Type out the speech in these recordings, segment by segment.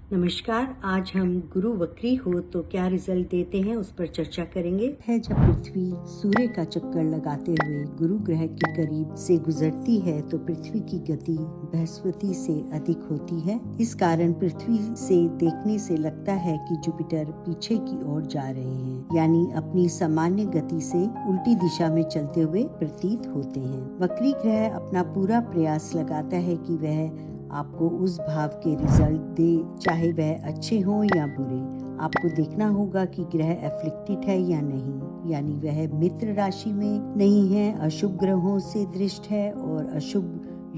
नमस्कार। आज हम गुरु वक्री हो तो क्या रिजल्ट देते हैं उस पर चर्चा करेंगे। है जब पृथ्वी सूर्य का चक्कर लगाते हुए गुरु ग्रह के करीब से गुजरती है तो पृथ्वी की गति बृहस्पति से अधिक होती है। इस कारण पृथ्वी से देखने से लगता है कि जुपिटर पीछे की ओर जा रहे हैं, यानी अपनी सामान्य गति से उल्टी दिशा में चलते हुए प्रतीत होते हैं। वक्री ग्रह अपना पूरा प्रयास लगाता है कि वह आपको उस भाव के रिजल्ट दे, चाहे वह अच्छे हों या बुरे। आपको देखना होगा कि ग्रह एफ्लिक्टेड है या नहीं, यानी वह मित्र राशि में नहीं है, अशुभ ग्रहों से दृष्ट है और अशुभ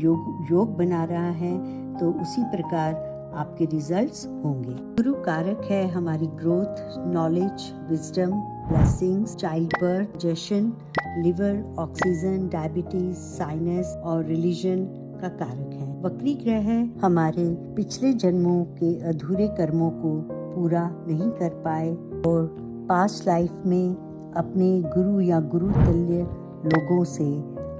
योग बना रहा है, तो उसी प्रकार आपके रिजल्ट्स होंगे। गुरु कारक है हमारी growth, knowledge, wisdom, blessings, child birth, जशन, लिवर, ऑक्सीजन, डायबिटीज, साइनस और रिलीजन का कारक है। वक्री ग्रह हमारे पिछले जन्मों के अधूरे कर्मों को पूरा नहीं कर पाए और पास्ट लाइफ में अपने गुरु या गुरु तुल्य लोगों से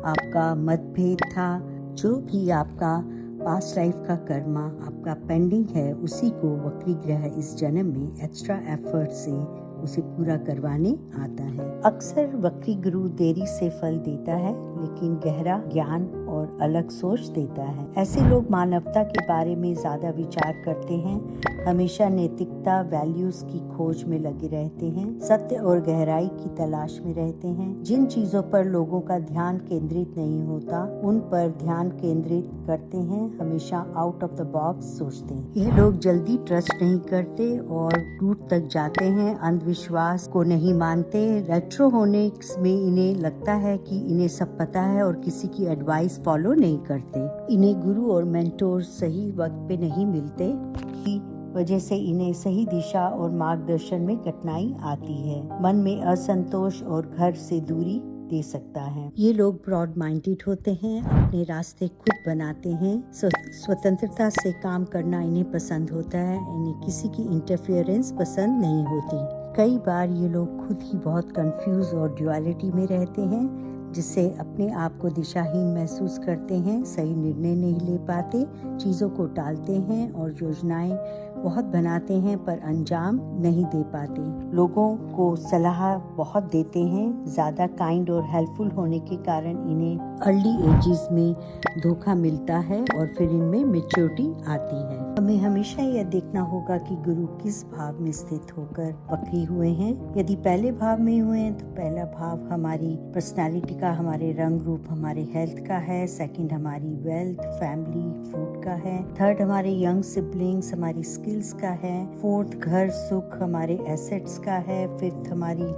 आपका मतभेद था। जो भी आपका पास्ट लाइफ का कर्मा आपका पेंडिंग है, उसी को वक्री ग्रह इस जन्म में एक्स्ट्रा एफर्ट से उसे पूरा करवाने आता है। अक्सर वक्री गुरु देरी से फल देता है, लेकिन गहरा ज्ञान और अलग सोच देता है। ऐसे लोग मानवता के बारे में ज्यादा विचार करते हैं, हमेशा नैतिकता, वैल्यूज की खोज में लगे रहते हैं, सत्य और गहराई की तलाश में रहते हैं। जिन चीजों पर लोगों का ध्यान केंद्रित नहीं होता, उन पर ध्यान केंद्रित करते हैं, हमेशा आउट ऑफ द बॉक्स सोचते हैं। यह लोग जल्दी ट्रस्ट नहीं करते और रूट तक जाते हैं, अंधविश्वास को नहीं मानते। रेट्रोहोनिक्स में इन्हें लगता है कि इन्हें सब पता है और किसी की एडवाइस फॉलो नहीं करते। इन्हें गुरु और मेंटोर सही वक्त पे नहीं मिलते, की वजह से इन्हें सही दिशा और मार्गदर्शन में कठिनाई आती है। मन में असंतोष और घर से दूरी दे सकता है। ये लोग ब्रॉड माइंडेड होते हैं, अपने रास्ते खुद बनाते हैं, स्वतंत्रता से काम करना इन्हें पसंद होता है, इन्हें किसी की इंटरफेरेंस पसंद नहीं होती। कई बार ये लोग खुद ही बहुत कंफ्यूज और ड्युअलिटी में रहते हैं, जिससे अपने आप को दिशाहीन महसूस करते हैं, सही निर्णय नहीं ले पाते, चीज़ों को टालते हैं और योजनाएं बहुत बनाते हैं पर अंजाम नहीं दे पाते। लोगों को सलाह बहुत देते हैं, ज़्यादा काइंड और हेल्पफुल होने के कारण इन्हें अर्ली एजेस में धोखा मिलता है और फिर इनमें मैच्योरिटी आती है। हमें हमेशा यह देखना होगा कि गुरु किस भाव में स्थित होकर वक्री हुए हैं। यदि पहले भाव में हुए हैं तो पहला भाव हमारी पर्सनालिटी का, हमारे रंग रूप, हमारे हेल्थ का है। सेकंड हमारी वेल्थ, फैमिली, फूड का है। थर्ड हमारे यंग सिबलिंग्स, हमारी स्किल्स का है। फोर्थ घर सुख, हमारे एसेट्स का है। फिफ्थ हमारी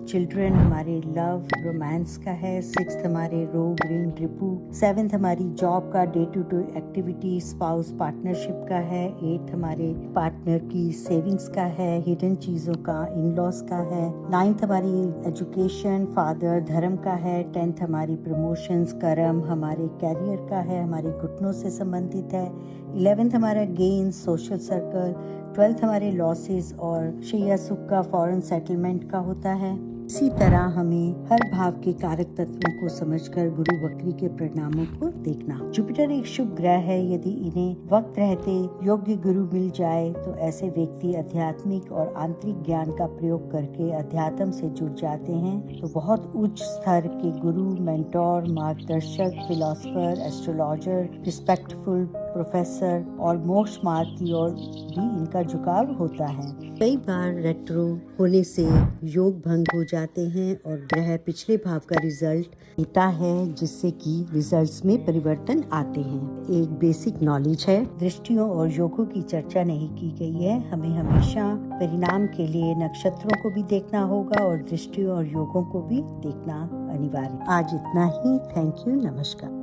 चिल्ड्रन, हमारे लव, रोमांस का है। सिक्स्थ हमारे रोग, ऋण, रिपू। सेवेंथ हमारी जॉब का, day to day activity, spouse, partnership का है। एट हमारे पार्टनर की सेविंग्स का है, हिडन चीजों का, इन लॉस का है। नाइन्थ हमारी एजुकेशन, फादर, धर्म का है। टेंथ हमारी प्रमोशंस, कर्म, हमारे कैरियर का है, हमारे घुटनों से संबंधित है। 11th हमारा गेन, सोशल सर्कल। 12th हमारे लॉसेस और श्रेय सुख का, फॉरेन सेटलमेंट का होता है। इसी तरह हमें हर भाव के कारक तत्वों को समझकर गुरु वक्री के परिणामों को देखना। जुपिटर एक शुभ ग्रह है, यदि इन्हें वक्त रहते योग्य गुरु मिल जाए तो ऐसे व्यक्ति आध्यात्मिक और आंतरिक ज्ञान का प्रयोग करके अध्यात्म से जुड़ जाते हैं, तो बहुत उच्च स्तर के गुरु, मेंटोर, मार्गदर्शक, फिलोसफर, एस्ट्रोलॉजर, रिस्पेक्टफुल प्रोफेसर और मोक्ष मार्ग की ओर भी इनका झुकाव होता है। कई बार रेट्रो होने से योग भंग हो जाते हैं और ग्रह पिछले भाव का रिजल्ट देता है, जिससे कि रिजल्ट्स में परिवर्तन आते हैं। एक बेसिक नॉलेज है, दृष्टियों और योगों की चर्चा नहीं की गई है। हमें हमेशा परिणाम के लिए नक्षत्रों को भी देखना होगा और दृष्टियों और योगों को भी देखना अनिवार्य। आज इतना ही। Thank you. नमस्कार।